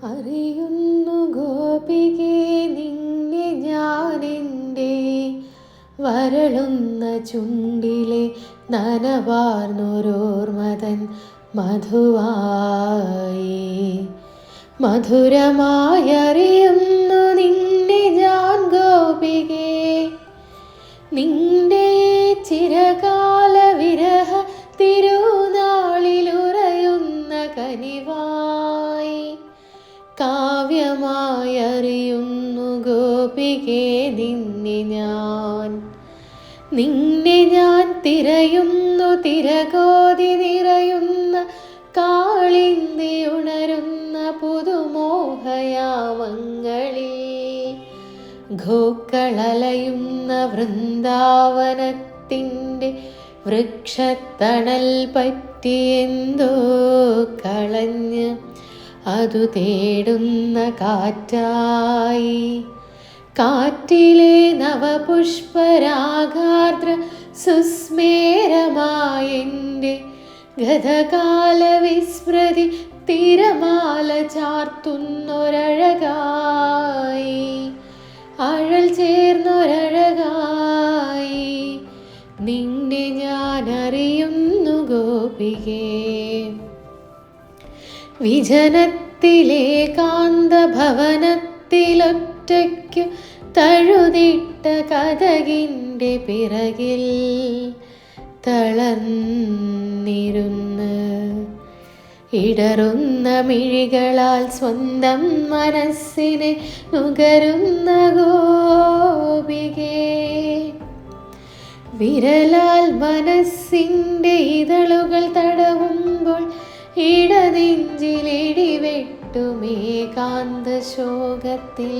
അറിയുന്നു ഗോപികേ നിന്നെ ഞാനെൻ്റെ വരളുന്ന ചുണ്ടിലെ നനവാർന്നൊരോർമതൻ മധുവായി. മധുരമായറിയുന്നു നിന്നെ ഞാൻ ഗോപികേ, നിന്റെ ചിരകാല വിരഹ തിരുനാളിലുറയുന്ന കനിവായി. കാവ്യമായറിയുന്നു ഗോപികേ നിന്നെ ഞാൻ തിരയുന്നു തിരകോതി നിറയുന്ന കാളിന്തി ഉണരുന്ന പുതുമോഹയാമങ്ങളിൽ. ഘോക്കളലയുന്ന വൃന്ദാവനത്തിൻ്റെ വൃക്ഷത്തണൽ പറ്റിയെന്തോ കളഞ്ഞ് അതു തേടുന്ന കാറ്റായി. കാറ്റിലെ നവപുഷ്പരാഗാർദ്ര സുസ്മേരമായെൻ്റെ ഗതകാല വിസ്മൃതി തിരമാല ചാർത്തുന്നൊരഴകായി. അഴൽ ചേർന്നൊരഴകായി നിന്നെ ഞാൻ അറിയുന്നു ഗോപികേ. വിജനത്തിലേകാന്തഭവനത്തിലൊറ്റയ്ക്കു തഴുതിട്ട കതകിൻ്റെ പിറകിൽ തളർന്നിരുന്ന് ഇടറുന്ന മിഴികളാൽ സ്വന്തം മനസ്സിനെ നുകരുന്ന ഗോപികേ. വിരലാൽ മനസ്സിൻ്റെ ഇതളുകൾ തടവുമ്പോൾ ഇടനെഞ്ചിലിടിവെട്ടുമേകാന്ത ശോകത്തിൽ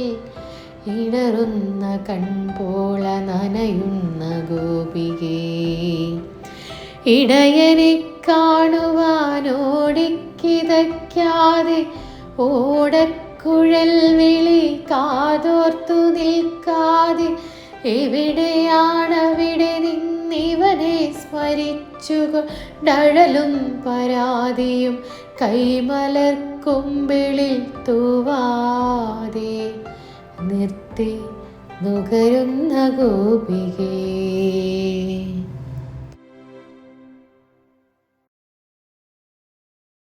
ഇടറുന്ന കൺപോള നനയുന്ന ഗോപികേ. ഇടയനെ കാണുവാനോടിക്കിതയ്ക്കാതെ ഓടക്കുഴൽ വിളി കാതോർത്തു നിൽക്കാതെ എവിടെയാണവിടെ നിന്നിവനെ സ്മരിച്ചുകൊണ്ടഴലും പരാതിയും കൈമലർക്കുമ്പിളിൽ തൂവാതെ നിർത്തി നുകരുന്ന ഗോപികേ.